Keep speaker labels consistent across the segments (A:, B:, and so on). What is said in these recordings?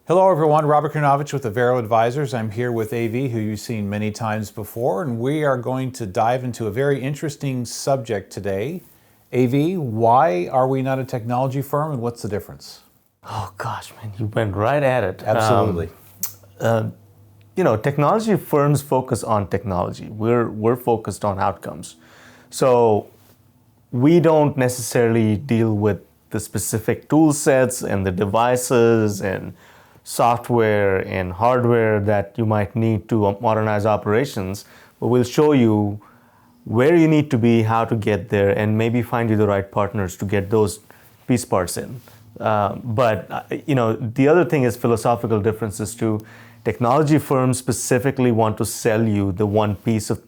A: Hello everyone, Robert Kornovich with Avèro Advisors. I'm here with AV, who you've seen many times before, and we are going to dive into a very interesting subject today. AV, why are we not a technology firm and what's the difference?
B: Oh gosh, man, you went right at it.
A: Absolutely.
B: Technology firms focus on technology. We're focused on outcomes. So we don't necessarily deal with the specific tool sets and the devices and software and hardware that you might need to modernize operations, but we'll show you where you need to be, how to get there, and maybe find you the right partners to get those piece parts in. The other thing is philosophical differences too. Technology firms specifically want to sell you the one piece of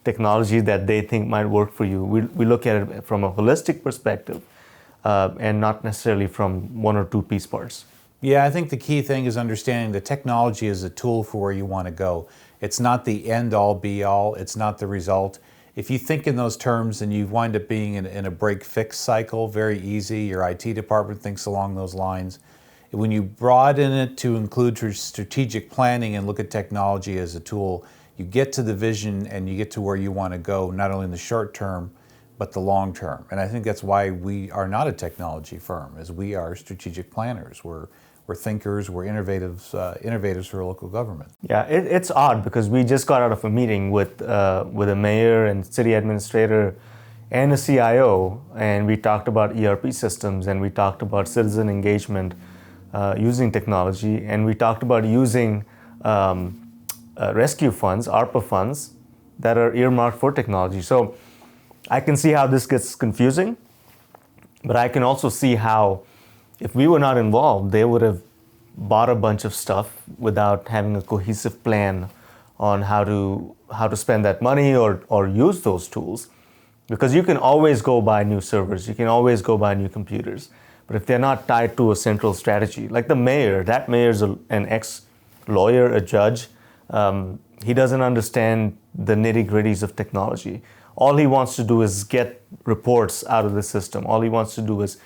B: technology that they think might work for you. We look at it from a holistic perspective and not necessarily from one or two piece parts.
A: Yeah, I think the key thing is understanding that technology is a tool for where you want to go. It's not the end-all, be-all. It's not the result. If you think in those terms, then you wind up being in a break-fix cycle, very easy. Your IT department thinks along those lines. When you broaden it to include strategic planning and look at technology as a tool, you get to the vision and you get to where you want to go, not only in the short term, but the long term. And I think that's why we are not a technology firm, as we are strategic planners. We're thinkers, we're innovators for local government.
B: Yeah, it's odd because we just got out of a meeting with a mayor and city administrator and a CIO, and we talked about ERP systems and we talked about citizen engagement using technology, and we talked about using rescue funds, ARPA funds, that are earmarked for technology. So I can see how this gets confusing, but I can also see how if we were not involved, they would have bought a bunch of stuff without having a cohesive plan on how to spend that money or use those tools. Because you can always go buy new servers, you can always go buy new computers, but if they're not tied to a central strategy, like the mayor, that mayor's an ex-lawyer, a judge, he doesn't understand the nitty-gritties of technology. All he wants to do is get reports out of the system. All he wants to do is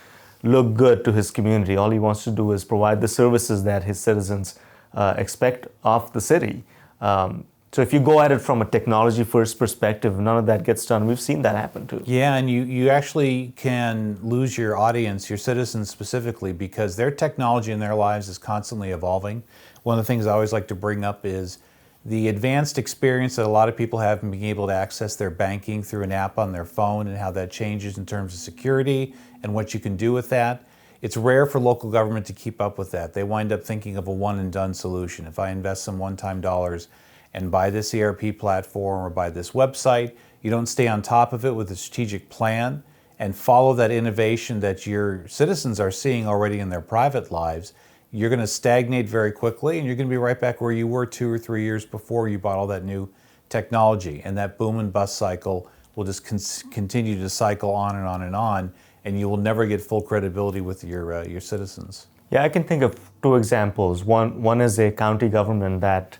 B: look good to his community. All he wants to do is provide the services that his citizens expect of the city. So if you go at it from a technology-first perspective, none of that gets done. We've seen that happen too.
A: Yeah, and you actually can lose your audience, your citizens specifically, because their technology in their lives is constantly evolving. One of the things I always like to bring up is the advanced experience that a lot of people have in being able to access their banking through an app on their phone and how that changes in terms of security and what you can do with that. It's rare for local government to keep up with that. They wind up thinking of a one and done solution. If I invest some one-time dollars and buy this ERP platform or buy this website, you don't stay on top of it with a strategic plan and follow that innovation that your citizens are seeing already in their private lives, you're going to stagnate very quickly and you're going to be right back where you were 2 or 3 years before you bought all that new technology. And that boom and bust cycle will just continue to cycle on and on and on, and you will never get full credibility with your citizens.
B: Yeah, I can think of two examples. One is a county government that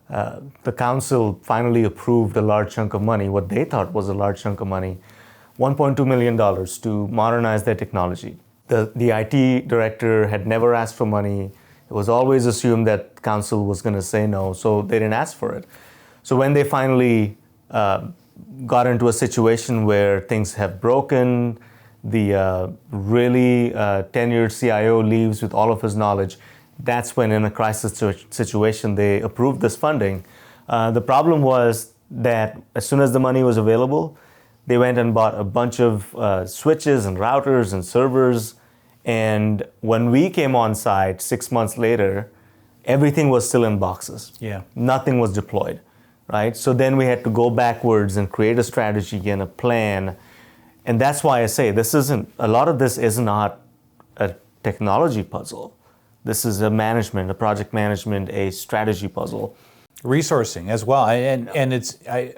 B: the council finally approved a large chunk of money, what they thought was a large chunk of money, $1.2 million to modernize their technology. The IT director had never asked for money. It was always assumed that council was going to say no, so they didn't ask for it. So when they finally got into a situation where things have broken, the really tenured CIO leaves with all of his knowledge, that's when in a crisis situation they approved this funding. The problem was that as soon as the money was available, they went and bought a bunch of switches and routers and servers. And when we came on site 6 months later, everything was still in boxes.
A: Yeah.
B: Nothing was deployed, right? So then we had to go backwards and create a strategy and a plan. And that's why I say a lot of this is not a technology puzzle. This is a project management, a strategy puzzle.
A: Resourcing as well, and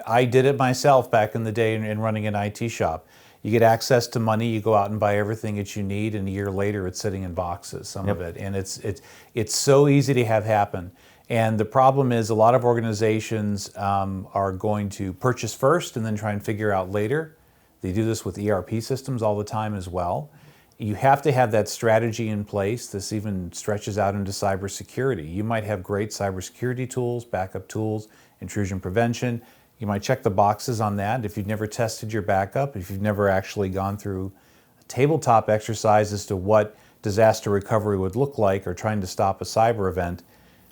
A: I did it myself back in the day in running an IT shop. You get access to money, you go out and buy everything that you need, and a year later it's sitting in boxes, some of it, and it's so easy to have happen. And the problem is a lot of organizations are going to purchase first and then try and figure out later. They do this with ERP systems all the time as well. You have to have that strategy in place. This even stretches out into cybersecurity. You might have great cybersecurity tools, backup tools, intrusion prevention. You might check the boxes on that. If you've never tested your backup, if you've never actually gone through a tabletop exercise as to what disaster recovery would look like or trying to stop a cyber event,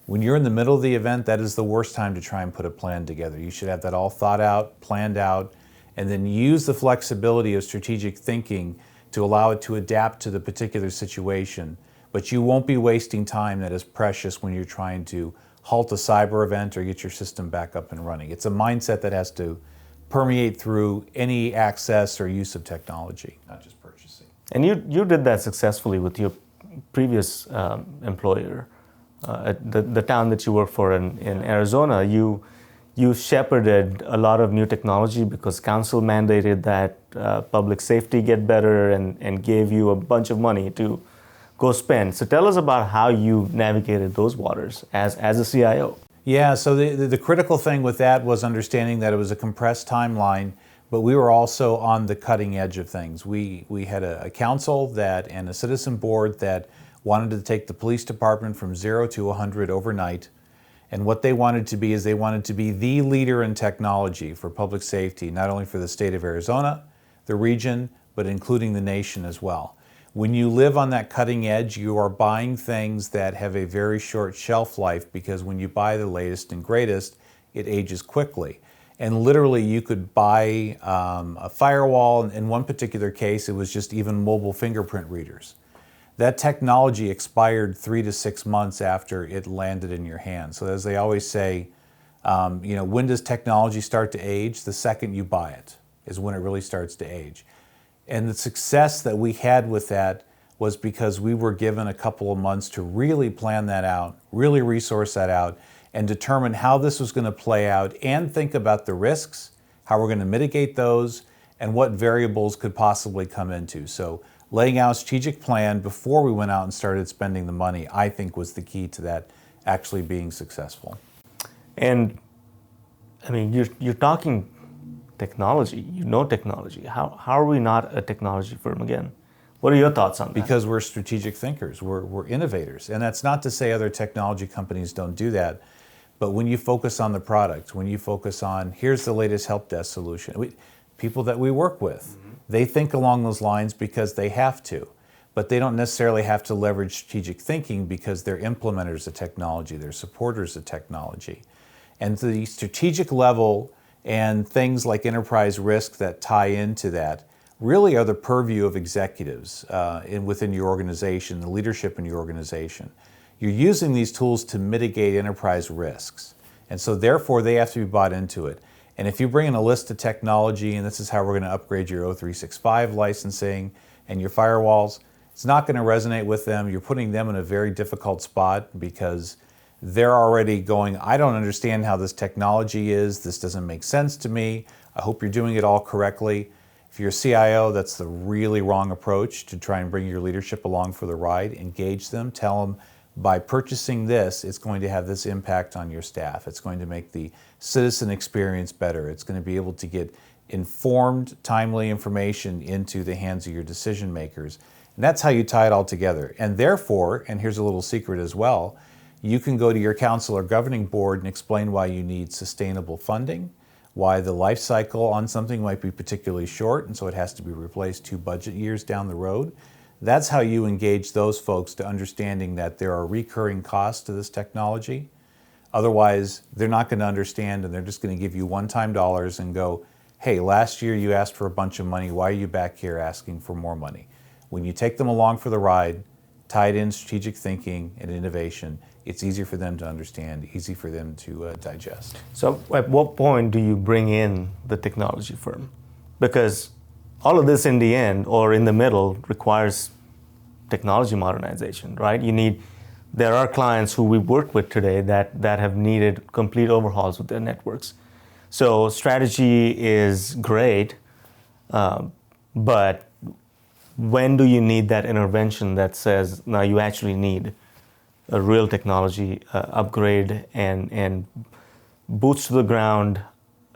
A: when you're in the middle of the event, that is the worst time to try and put a plan together. You should have that all thought out, planned out, and then use the flexibility of strategic thinking to allow it to adapt to the particular situation. But you won't be wasting time that is precious when you're trying to halt a cyber event or get your system back up and running. It's a mindset that has to permeate through any access or use of technology, not just purchasing.
B: And you did that successfully with your previous employer, the town that you work for in Arizona. You shepherded a lot of new technology because council mandated that public safety get better and gave you a bunch of money to go spend. So tell us about how you navigated those waters as a CIO.
A: Yeah, so the critical thing with that was understanding that it was a compressed timeline, but we were also on the cutting edge of things. We had a council and a citizen board that wanted to take the police department from 0 to 100 overnight. And what they wanted to be is they wanted to be the leader in technology for public safety, not only for the state of Arizona, the region, but including the nation as well. When you live on that cutting edge, you are buying things that have a very short shelf life because when you buy the latest and greatest, it ages quickly. And literally you could buy a firewall. In one particular case, it was just even mobile fingerprint readers. That technology expired 3 to 6 months after it landed in your hand. So as they always say, when does technology start to age? The second you buy it is when it really starts to age. And the success that we had with that was because we were given a couple of months to really plan that out, really resource that out, and determine how this was going to play out and think about the risks, how we're going to mitigate those, and what variables could possibly come into. So laying out a strategic plan before we went out and started spending the money, I think, was the key to that actually being successful.
B: And I mean, you're talking technology, technology. How are we not a technology firm again? What are your thoughts on that?
A: Because we're strategic thinkers, we're innovators. And that's not to say other technology companies don't do that, but when you focus on the product, when you focus on, here's the latest help desk solution, people that we work with, they think along those lines because they have to, but they don't necessarily have to leverage strategic thinking because they're implementers of technology, they're supporters of technology. And the strategic level and things like enterprise risk that tie into that really are the purview of executives within your organization, the leadership in your organization. You're using these tools to mitigate enterprise risks. And so therefore they have to be bought into it. And if you bring in a list of technology, and this is how we're going to upgrade your O365 licensing and your firewalls, it's not going to resonate with them. You're putting them in a very difficult spot because they're already going, I don't understand how this technology is. This doesn't make sense to me. I hope you're doing it all correctly. If you're a CIO, that's the really wrong approach to try and bring your leadership along for the ride. Engage them, tell them, by purchasing this, it's going to have this impact on your staff. It's going to make the citizen experience better. It's going to be able to get informed, timely information into the hands of your decision makers. And that's how you tie it all together. And therefore, and here's a little secret as well, you can go to your council or governing board and explain why you need sustainable funding, why the life cycle on something might be particularly short, and so it has to be replaced 2 budget years down the road. That's how you engage those folks to understanding that there are recurring costs to this technology. Otherwise, they're not going to understand and they're just going to give you one-time dollars and go, hey, last year you asked for a bunch of money. Why are you back here asking for more money? When you take them along for the ride, tie it in strategic thinking and innovation, it's easier for them to understand, easy for them to digest.
B: So at what point do you bring in the technology firm? Because all of this in the end or in the middle requires technology modernization, right? There are clients who we work with today that have needed complete overhauls with their networks. So strategy is great, but when do you need that intervention that says, now you actually need a real technology upgrade and boots to the ground,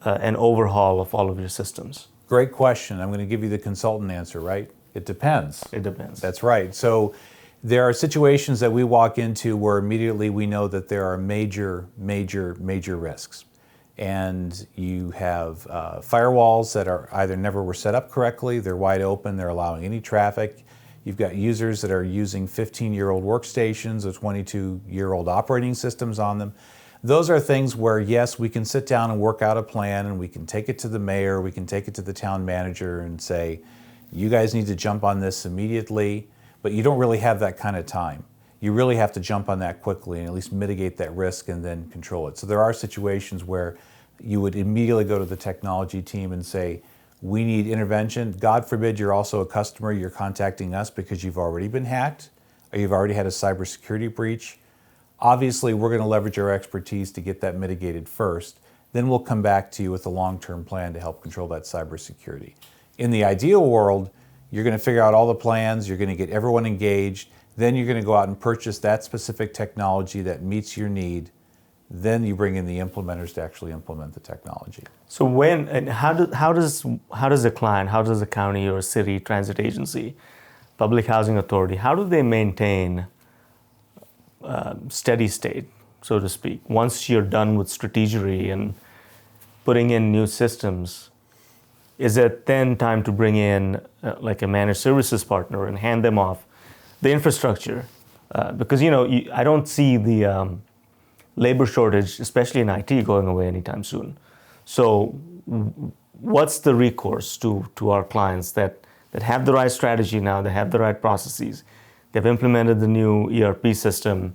B: an overhaul of all of your systems?
A: Great question. I'm going to give you the consultant answer, right? It depends.
B: It depends.
A: That's right. So there are situations that we walk into where immediately we know that there are major risks. And you have firewalls that are either never were set up correctly, they're wide open, they're allowing any traffic. You've got users that are using 15-year-old workstations with 22-year-old operating systems on them. Those are things where, yes, we can sit down and work out a plan, and we can take it to the mayor, we can take it to the town manager and say, you guys need to jump on this immediately, but you don't really have that kind of time. You really have to jump on that quickly and at least mitigate that risk and then control it. So there are situations where you would immediately go to the technology team and say, we need intervention. God forbid you're also a customer, you're contacting us because you've already been hacked or you've already had a cybersecurity breach. Obviously, we're going to leverage our expertise to get that mitigated first. Then we'll come back to you with a long-term plan to help control that cybersecurity. In the ideal world, you're going to figure out all the plans, you're going to get everyone engaged, then you're going to go out and purchase that specific technology that meets your need. Then you bring in the implementers to actually implement the technology.
B: So when and how does a client, how does a county or a city transit agency, public housing authority, how do they maintain steady state, so to speak? Once you're done with strategy and putting in new systems, is it then time to bring in like a managed services partner and hand them off the infrastructure? Because I don't see the labor shortage, especially in IT, going away anytime soon. So what's the recourse to our clients that have the right strategy now, they have the right processes, they've implemented the new ERP system,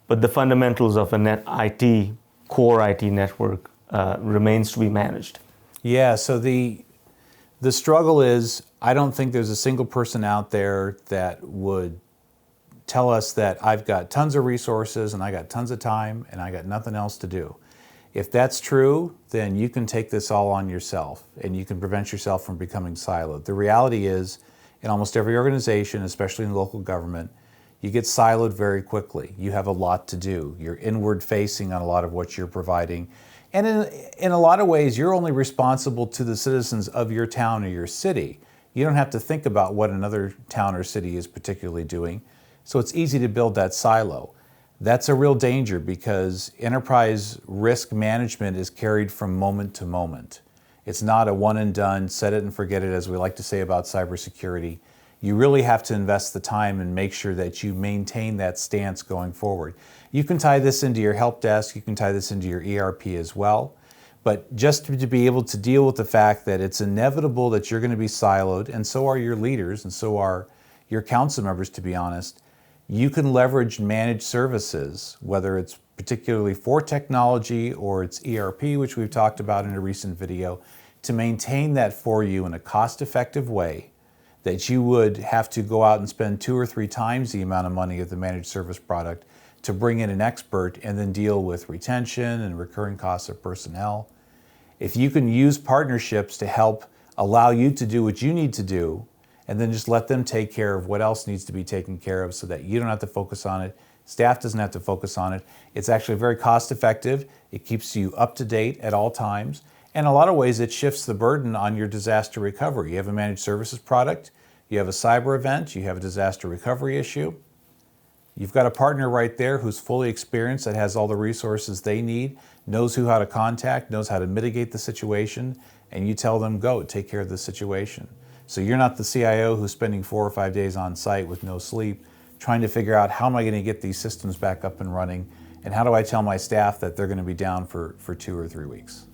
B: but the fundamentals of a core IT network remains to be managed?
A: Yeah, so the struggle is, I don't think there's a single person out there that would tell us that I've got tons of resources and I got tons of time and I got nothing else to do. If that's true, then you can take this all on yourself and you can prevent yourself from becoming siloed. The reality is, in almost every organization, especially in local government, you get siloed very quickly. You have a lot to do. You're inward facing on a lot of what you're providing. And in a lot of ways, you're only responsible to the citizens of your town or your city. You don't have to think about what another town or city is particularly doing. So it's easy to build that silo. That's a real danger because enterprise risk management is carried from moment to moment. It's not a one and done, set it and forget it, as we like to say about cybersecurity. You really have to invest the time and make sure that you maintain that stance going forward. You can tie this into your help desk, you can tie this into your ERP as well, but just to be able to deal with the fact that it's inevitable that you're going to be siloed, and so are your leaders, and so are your council members, to be honest. You can leverage managed services, whether it's particularly for technology or it's ERP, which we've talked about in a recent video, to maintain that for you in a cost-effective way that you would have to go out and spend 2 or 3 times the amount of money of the managed service product to bring in an expert and then deal with retention and recurring costs of personnel. If you can use partnerships to help allow you to do what you need to do, and then just let them take care of what else needs to be taken care of so that you don't have to focus on it, staff doesn't have to focus on it. It's actually very cost effective. It keeps you up to date at all times. And in a lot of ways, it shifts the burden on your disaster recovery. You have a managed services product, you have a cyber event, you have a disaster recovery issue. You've got a partner right there who's fully experienced, that has all the resources they need, knows how to contact, knows how to mitigate the situation, and you tell them, go, take care of the situation. So you're not the CIO who's spending 4 or 5 days on site with no sleep, trying to figure out how am I going to get these systems back up and running, and how do I tell my staff that they're going to be down for 2 or 3 weeks.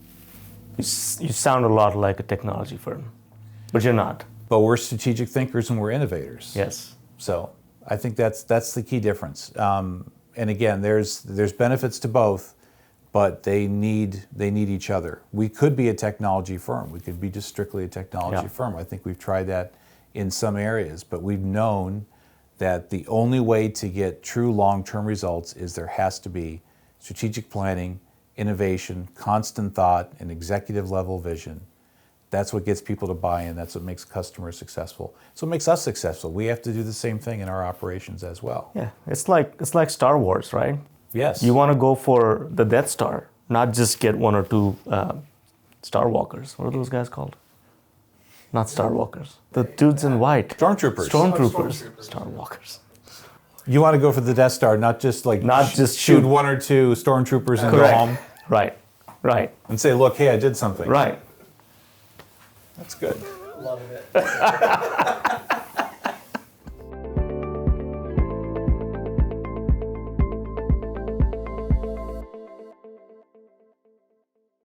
B: You sound a lot like a technology firm, but you're not.
A: But we're strategic thinkers and we're innovators.
B: Yes.
A: So I think that's the key difference. And again, there's benefits to both, but they need each other. We could be a technology firm. We could be just strictly a technology firm. I think we've tried that in some areas, but we've known that the only way to get true long-term results is there has to be strategic planning, innovation, constant thought, and executive level vision. That's what gets people to buy in. That's what makes customers successful. So it makes us successful. We have to do the same thing in our operations as well.
B: Yeah, it's like Star Wars, right?
A: Yes.
B: You want to go for the Death Star, not just get 1 or 2 SkyWalkers. What are those guys called? Not SkyWalkers. The dudes in white.
A: Stormtroopers.
B: Stormtroopers. SkyWalkers.
A: You want to go for the Death Star, not just like
B: just
A: shoot
B: shoot.
A: one or two stormtroopers and
B: Correct.
A: go home
B: Right. Right.
A: and say, "Look, hey, I did something."
B: Right.
A: That's good.
C: Love it.